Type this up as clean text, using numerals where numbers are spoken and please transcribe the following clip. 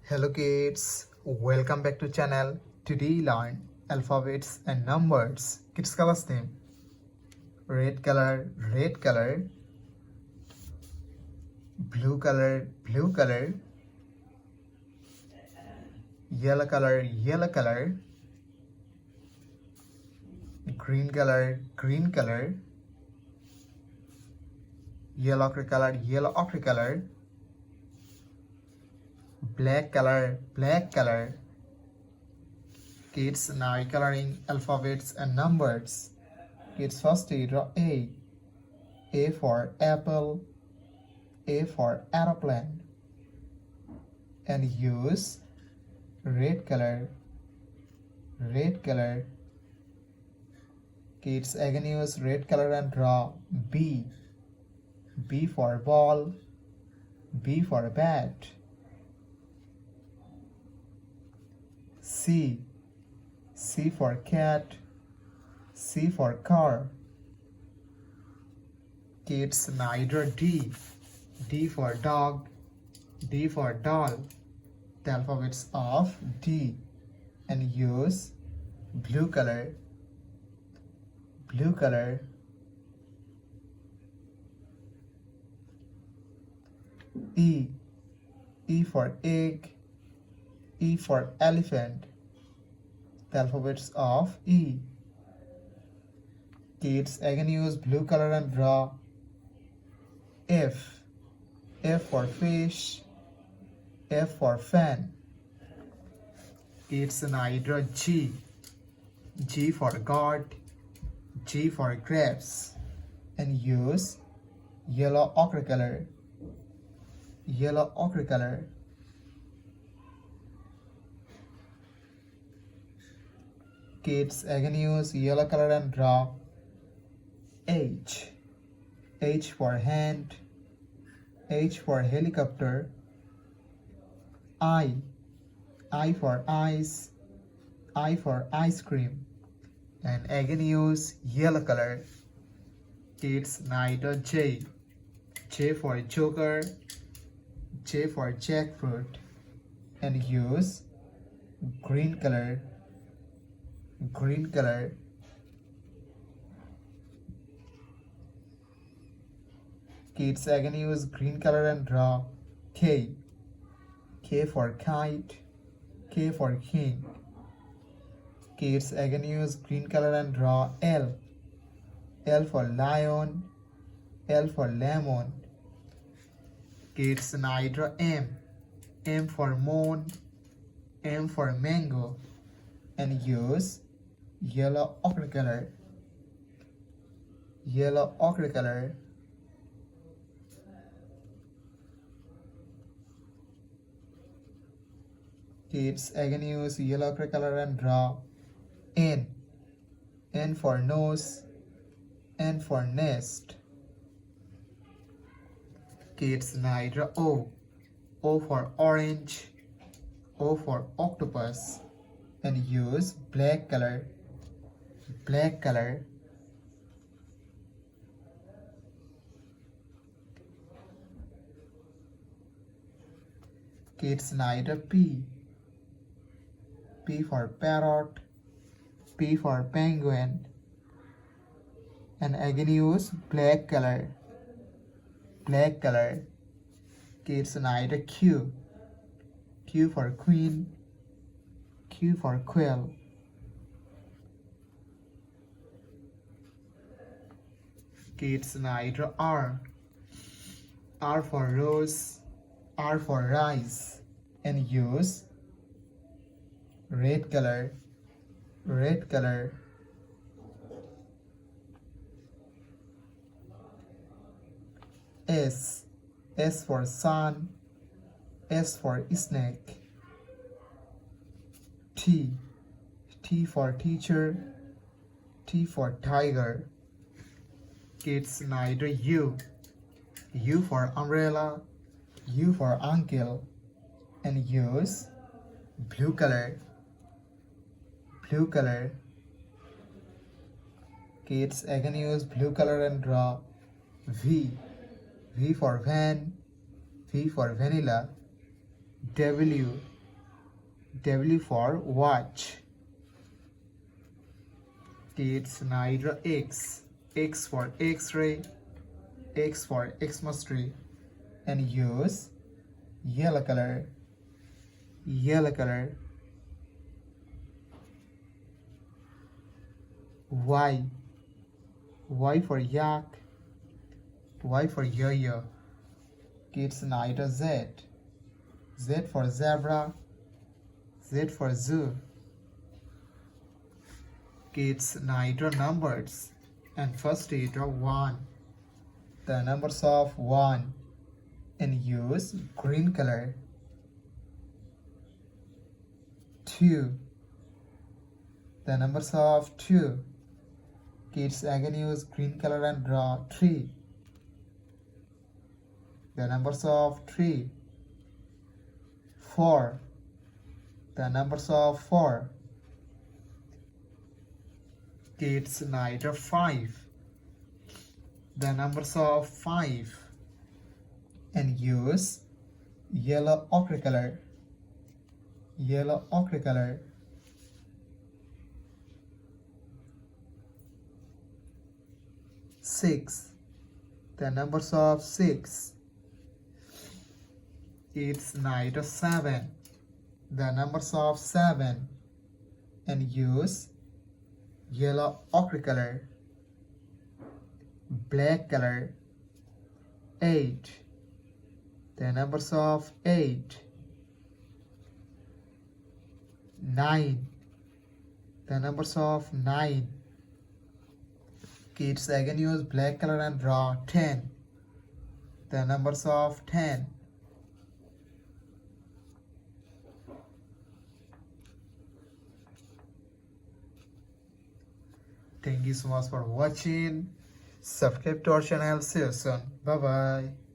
Hello kids, welcome back to channel. Today learn alphabets and numbers. Kids colors name red color, blue color, yellow color, green color, yellow ochre color, black color. Kids now coloring alphabets and numbers. Kids first draw A for apple, A for aeroplane, and use red color. Kids again use red color and draw B for ball, B for bat, C for cat, C for car. Kids now draw D for dog, D for doll, the alphabets of D, and use blue color. E for egg, E for elephant, the alphabets of E. Kids again use blue color and draw F for fish, F for fan. Kids now draw G for gourd, G for grapes, and use yellow ochre color. Kids again use yellow color and draw H for hand, H for helicopter, I for eyes, I for ice cream, and again use yellow color. Kids now draw J for joker, J for jackfruit, and use green color. Kids again use green color and draw K for kite, K for king. Kids again use green color and draw L for lion, L for lemon. Kids now draw M for moon, M for mango, and use yellow ochre color. Kids again use yellow ochre color and draw N for nose, N for nest. Kids now draw O for orange, O for octopus, and use black color. Kids now draw P for parrot, P for penguin, and again use black color. Kids now draw Q for queen, Q for quail. Kids now draw R for rose, R for rice, and use red color. S for sun, S for snake. T for teacher, T for tiger. Kids now draw U for umbrella, U for uncle, and use blue color. Kids again use blue color and draw V for van, V for vanilla, W W for watch. Kids now draw X. X for X-ray. X for Xmas tree. And use yellow color. Yellow color. Y. Y for yak. Y for yo-yo. Kids now draw Z. Z for zebra. Z for zoo. Kids now draw numbers. And first we draw 1. The numbers of 1. And use green color. 2. The numbers of 2. Kids again use green color and draw 3. The numbers of 3. 4. The numbers of 4. Kids now draw 5. The numbers of 5. And use yellow ochre color. Yellow ochre color. 6. The numbers of 6. It's night of 7. The numbers of 7. And use yellow ochre color. Black color. 8. The numbers of 8. 9. The numbers of 9. Kids again use black color and draw 10. The numbers of 10. Thank you so much for watching. Subscribe to our channel. See you soon. Bye bye.